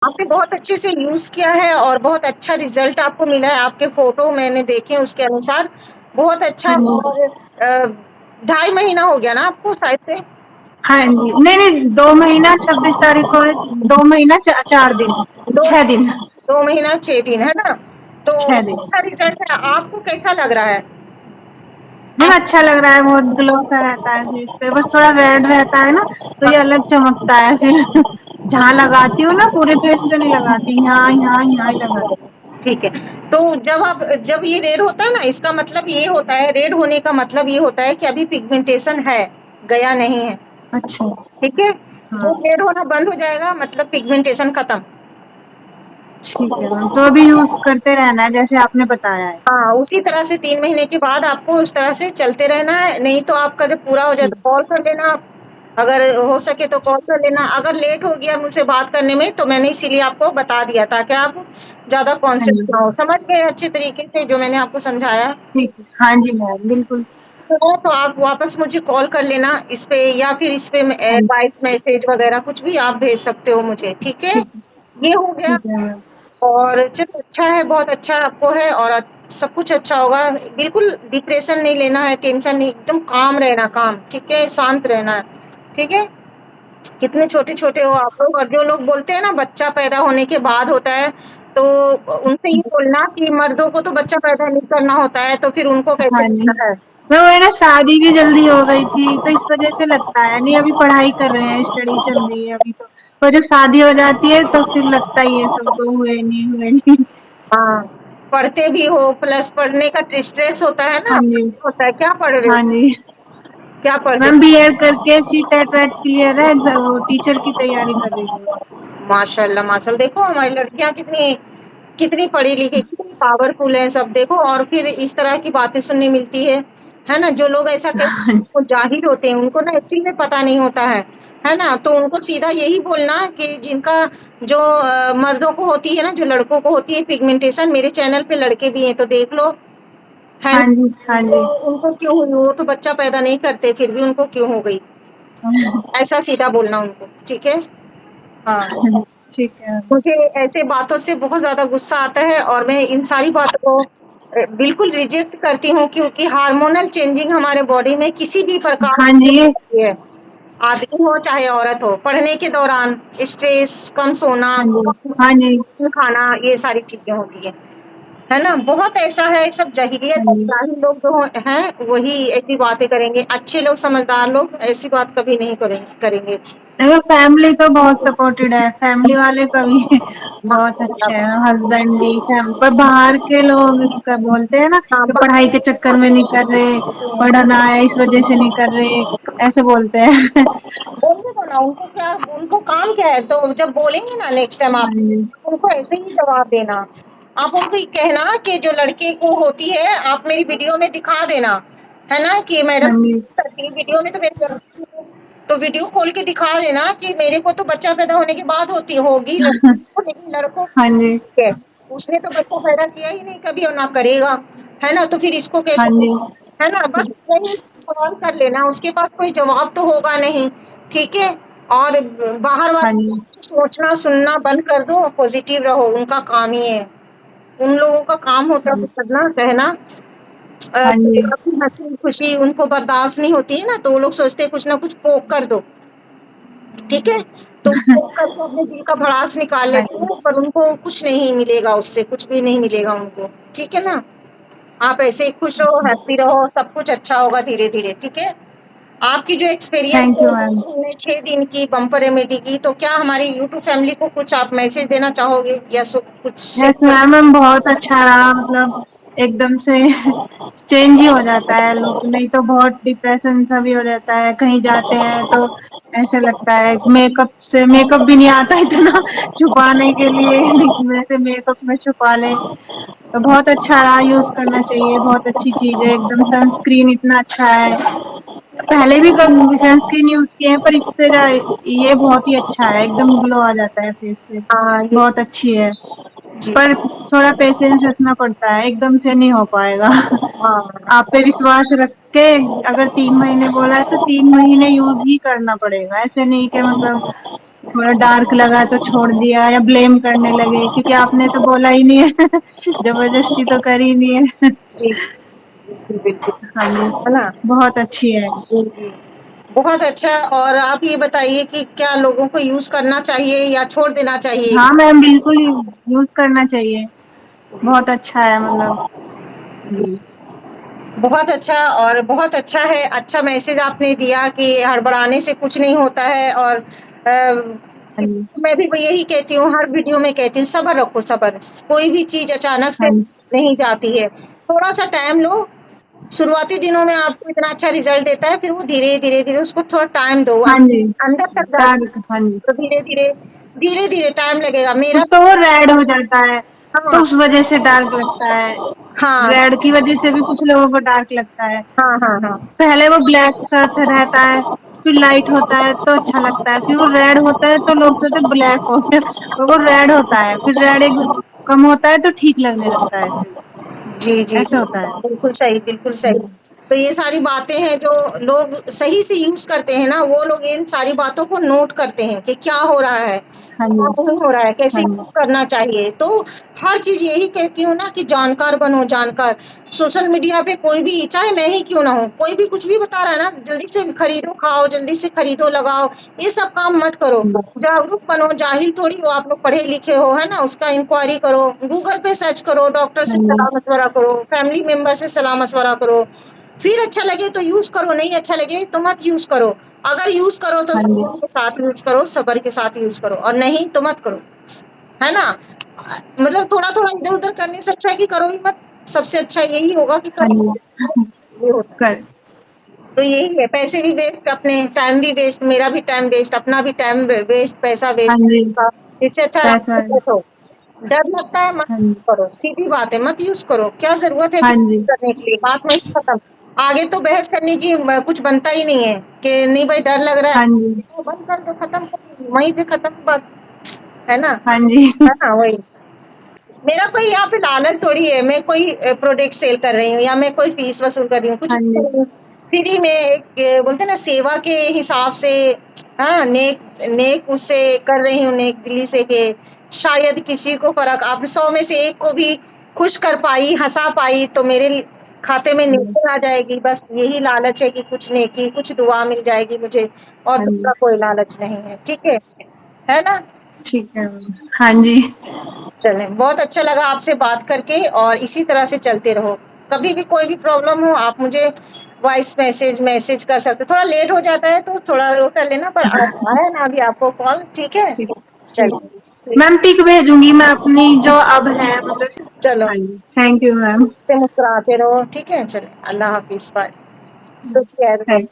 आपने बहुत अच्छे से यूज़ किया है और बहुत अच्छा रिज़ल्ट आपको मिला है, आपके फ़ोटो मैंने देखे उसके अनुसार, बहुत अच्छा। हाँ जी। और 2.5 महीना हो गया ना आपको शायद से? हाँ जी, नहीं 2 महीना 26 तारीख को है, 2 महीना 4 दिन, 2 6 दिन, 2 महीना 6 दिन, है ना? तो 6 दिन। अच्छा रिज़ल्ट है, आपको कैसा लग रहा है? मैम आप अच्छा लग रहा है, बहुत ग्लो सा रहता है फेस पे, बस थोड़ा रेड रहता है ना, तो ये अलग चमकता है फिर। जहाँ लगाती हूँ ना, पूरे फेस पे नहीं लगाती, यहाँ ही लगाती हूँ। ठीक है। तो जब ये रेड होता है ना, इसका मतलब ये होता है, रेड होने का मतलब ये होता है कि अभी पिगमेंटेशन है, गया नहीं है। अच्छा, ठीक है? हाँ, जब रेड होना बंद हो जाएगा मतलब पिगमेंटेशन खत्म। ठीक है मैम, तो अभी यूज़ करते रहना है जैसे आपने बताया है। हाँ, उसी तरह से 3 महीने के बाद आपको उस तरह से चलते रहना है, नहीं तो आपका जब पूरा हो जाए ठीक, तो कॉल कर लेना आप। अगर हो सके तो कॉल कर लेना, अगर लेट हो गया मुझसे बात करने में तो मैंने इसीलिए आपको बता दिया ताकि आप ज़्यादा हाँ कॉन्शियस जी, ना हो। समझ गए अच्छे तरीके से जो मैंने आपको समझाया? ठीक है, हाँ जी मैम, बिल्कुल, तो आप वापस मुझे कॉल कर लेना इस पे, या फिर इस पे हाँ जी, वॉइस मैसेज वगैरह कुछ भी आप भेज सकते हो मुझे, ठीक है? ठीक है, ये हो गया। ठीक है मैम, और चलो अच्छा है, बहुत अच्छा आपको है और सब कुछ अच्छा होगा। बिल्कुल डिप्रेशन नहीं लेना है, टेंशन नहीं, एकदम काम रहना, काम, ठीक है? शांत रहना है, ठीक है? कितने छोटे-छोटे हो आप लोग, और जो लोग बोलते हैं ना बच्चा पैदा होने के बाद होता है, तो उनसे ये बोलना कि मर्दों को तो बच्चा पैदा नहीं करना होता है, तो फिर उनको कैसे हाँ जी। लगता है? मैं वही ना, शादी भी जल्दी हो गई थी, तो इस वजह से लगता है, नहीं अभी पढ़ाई कर रहे हैं, स्टडी चल रही है अभी तो जब शादी हो जाती है तो फिर लगता ही है सबको, हुए नहीं। हाँ, पढ़ते भी हो प्लस पढ़ने का स्ट्रेस होता है हाँ ना, जी, होता है। क्या पढ़ रहे हो? हाँ जी। क्या पढ़ रहे मैम बीएड करके सीटेट वेट क्लियर है, वो टीचर की तैयारी कर रही हूँ। हो? माशाल्लाह, माशाल्लाह। देखो हमारी लड़कियाँ कितनी कितनी पढ़ी लिखी, कितनी पावरफुल है सब, देखो। और फिर इस तरह की बातें सुनने मिलती है ना? जो लोग ऐसा कहते हैं वो जाहिल होते हैं, उनको ना एक्चुअली में पता नहीं होता है ना? तो उनको सीधा यही बोलना कि जिनका जो मर्दों को होती है ना, जो लड़कों को होती है पिगमेंटेशन, मेरे चैनल पे लड़के भी हैं तो देख लो, है हाँ ना? जी, हाँ तो जी। उनको क्यों हुई? वो तो बच्चा पैदा नहीं करते, फिर भी उनको क्यों हो गई? ऐसा सीधा बोलना उनको, ठीक है? हाँ। ठीक है। मुझे ऐसे बातों से बहुत ज़्यादा गुस्सा आता है और मैं इन सारी बातों को बिल्कुल रिजेक्ट करती हूँ, क्योंकि हार्मोनल चेंजिंग हमारे बॉडी में किसी भी प्रकार हाँ से जी, होती है। आदमी हो चाहे औरत हो, पढ़ने के दौरान स्ट्रेस, कम सोना, हाँ जी, हाँ जी, कम खाना, ये सारी चीज़ें होती हैं। है ना? बहुत ऐसा है, सब हाँ जाहिलियत और जी। जाहिल लोग जो हैं वही ऐसी बातें करेंगे। अच्छे लोग, समझदार लोग ऐसी बात कभी नहीं करेंगे। देखो फैमिली तो बहुत सपोर्टेड है, फैमिली वाले कभी बहुत अच्छे माशाल्लाह। हैं, हस्बैंड भी पर बाहर के लोग का बोलते हैं ना हाँ, कि पढ़ाई के चक्कर में नहीं कर रहे, पढ़ना है इस वजह से नहीं कर रहे, ऐसे बोलते हैं। बोलने दो ना, उनको क्या, उनको काम क्या है? तो जब बोलेंगे ना नेक्स्ट टाइम हाँ आप, जी, उनको ऐसे ही जवाब देना। आप उनको ये कहना कि जो लड़के को होती है आप मेरी वीडियो में दिखा देना, है ना? कि हाँ मैडम जी, करती है वीडियो में, तो मेरी लड़की है, तो वीडियो खोल के दिखा देना कि मेरे को तो बच्चा पैदा होने के बाद होती होगी लड़की को, लेकिन लड़कों हाँ जी, को है, उसने तो बच्चा पैदा किया ही नहीं कभी और ना करेगा, है ना? तो फिर इसको हाँ कैसे, जी, है ना? बस यही सवाल कर लेना, उसके पास कोई जवाब तो होगा नहीं, ठीक है? और बाहर हाँ वालों जी, की सोचना सुनना बंद कर दो, पॉजिटिव रहो, उनका काम ही है। उन लोगों का काम होता है करना, कहना। हाँ जी, आपकी हँसी खुशी उनको बर्दाश्त नहीं होती है ना, तो वो लोग सोचते हैं कुछ ना कुछ पोक कर दो, ठीक है? तो पोक करके अपने दिल का भड़ास निकाल हाँ लेते जी, हैं, पर उनको कुछ नहीं मिलेगा उससे, कुछ भी नहीं मिलेगा उनको, ठीक है ना? आप ऐसे ही खुश रहो, हैप्पी रहो, सब कुछ अच्छा होगा धीरे-धीरे, ठीक है? आपकी जो एक्सपीरियंस थैंक यू मैम। है 6 दिन की बम्पर रेमेडी की, तो क्या हमारी यूट्यूब फैमिली को कुछ आप मैसेज देना चाहोगे या कुछ यस शेयर कर? मैम, बहुत अच्छा रहा, मतलब एकदम से चेंज ही हो जाता है लुक, नहीं तो बहुत डिप्रेशन सा भी हो जाता है, कहीं जाते हैं तो ऐसे लगता है मेकअप भी नहीं आता इतना छुपाने के लिए, वैसे मेकअप में छुपा ले, तो बहुत अच्छा रहा, यूज करना चाहिए, बहुत अच्छी चीज है, एकदम सनस्क्रीन इतना अच्छा है, पहले भी सनस्क्रीन यूज किए हैं पर इससे ये बहुत ही अच्छा है, एकदम ग्लो आ जाता है फेस पे, हाँ, ये बहुत अच्छी है, जी। पर थोड़ा पेशेंस रखना पड़ता है, एकदम से नहीं हो पाएगा। हाँ, आप पे विश्वास रख के, अगर 3 महीने बोला है तो 3 महीने यूज ही करना पड़ेगा, ऐसे नहीं कि मतलब थोड़ा डार्क लगा तो छोड़ दिया या ब्लेम करने लगे क्योंकि आपने तो बोला ही नहीं है जबरदस्ती तो करी नहीं है। जी, बिल्कुल, बिल्कुल, हाँ जी, है ना? बहुत अच्छी है। जी, जी। बहुत अच्छा। और आप ये बताइए कि क्या लोगों को यूज़ करना चाहिए या छोड़ देना चाहिए? हाँ मैम, बिल्कुल यूज़ करना चाहिए, बहुत अच्छा है मतलब। जी। बहुत अच्छा, और बहुत अच्छा है, अच्छा मैसेज आपने दिया कि हड़बड़ाने से कुछ नहीं होता है। और हाँ जी, मैं भी यही कहती हूँ, हर वीडियो में कहती हूँ, सब्र रखो, सब्र। कोई भी चीज़ अचानक से हाँ जी, नहीं जाती है। थोड़ा-सा टाइम लो, शुरुआती दिनों में आपको इतना अच्छा रिज़ल्ट देता है, फिर वो धीरे-धीरे उसको थोड़ा टाइम दो, हाँ जी, अंदर तक जाता डार्क, हाँ जी। है, तो धीरे-धीरे टाइम लगेगा। मेरा कुछ तो वो रेड हो जाता है, तो हाँ, उस वजह से डार्क लगता है। हाँ, रेड की वजह से भी कुछ लोगों को डार्क लगता है। हाँ, हाँ, हाँ। पहले वो ब्लैक सा रहता है, फिर लाइट होता है तो अच्छा लगता है, फिर वो रेड होता है तो लोग सोचते ब्लैक हो गया, और वो रेड होता है, फिर रेड एक कम होता है तो ठीक लगने लगता है फिर, जी, जी, ऐसा होता है। बिल्कुल सही, बिल्कुल सही। तो ये सारी बातें हैं जो लोग सही से यूज़ करते हैं ना, वो लोग इन सारी बातों को नोट करते हैं कि क्या हो रहा है, हाँ क्या जी, नहीं हो रहा है, कैसे हाँ जी, यूज़ करना चाहिए। तो हर चीज़ यही कहती हूँ ना कि जानकार बनो, जानकार। सोशल मीडिया पे कोई भी, चाहे मैं ही क्यों ना हूँ, कोई भी कुछ भी बता रहा है ना, जल्दी से खरीदो, खाओ, जल्दी से खरीदो, लगाओ, ये सब काम मत करो। जागरूक बनो, जाहिल थोड़ी हो, आप लोग पढ़े लिखे हो, है ना? उसका इंक्वायरी करो, गूगल पे सर्च करो, डॉक्टर से हाँ जी, सलाह मशवरा करो, फैमिली मेंबर से सलाह मशवरा करो। फिर अच्छा लगे तो यूज़ करो, नहीं अच्छा लगे तो मत यूज़ करो। अगर यूज़ करो तो हाँ जी, सब्र के साथ यूज़ करो, सब्र के साथ यूज़ करो, और नहीं तो मत करो, है ना? मतलब थोड़ा-थोड़ा इधर-उधर करने से अच्छा है कि करो ही मत। सबसे अच्छा यही होगा कि हाँ करो, जी, ये होता है। कर तो यही है, पैसे भी वेस्ट, अपने टाइम भी वेस्ट, मेरा भी टाइम वेस्ट, अपना भी टाइम वेस्ट, पैसा हाँ वेस्ट। जी, इससे अच्छा आराम पैसा से बैठो। डर लगता है, मत हाँ जी, करो, सीधी बात है, मत यूज़ करो। क्या ज़रूरत है हाँ फिर जी, करने के लिए? बात वहीं खत्म। आगे तो बहस करने की कुछ बनता ही नहीं है कि नहीं भाई डर लग रहा है, हाँ जी, तो बंद कर दो, खत्म कर दो, वहीं पे खत्म बात, है ना? हाँ जी, है ना? वही। मेरा कोई यहाँ पे लालच थोड़ी है, मैं कोई प्रोडक्ट सेल कर रही हूँ या मैं कोई फीस वसूल कर रही हूँ, कुछ हाँ नहीं जी, कर रही हूँ। फ्री में एक बोलते हैं ना, सेवा के हिसाब से, हाँ, नेक नेक उससे कर रही हूँ, नेक दिली से, कि शायद किसी को फर्क, आप 100 में से एक को भी खुश कर पाई, हंसा पाई, तो मेरे खाते में हाँ जी, नेकी आ जाएगी। बस यही लालच है कि कुछ नेकी, कुछ दुआ मिल जाएगी मुझे, और हाँ जी, दूसरा कोई लालच नहीं है। ठीक है ना? ठीक है मैम, हाँ जी, चलें, बहुत अच्छा लगा आपसे बात करके, और इसी तरह से चलते रहो। कभी भी कोई भी प्रॉब्लम हो, आप मुझे वॉइस मैसेज कर सकते हो। थोड़ा लेट हो जाता है तो थोड़ा वो कर लेना, पर आया ना अभी आपको कॉल, ठीक है? ठीक, ठीक। चलिए, ठीक। मैम पिक भेजूँगी मैं अपनी जो अब है मतलब। चलो, हाँ जी, थैंक यू मैम। मुस्कुराते रहो, ठीक है? चलें, अल्लाह हाफ़िज़, बाय। Take care. थैंक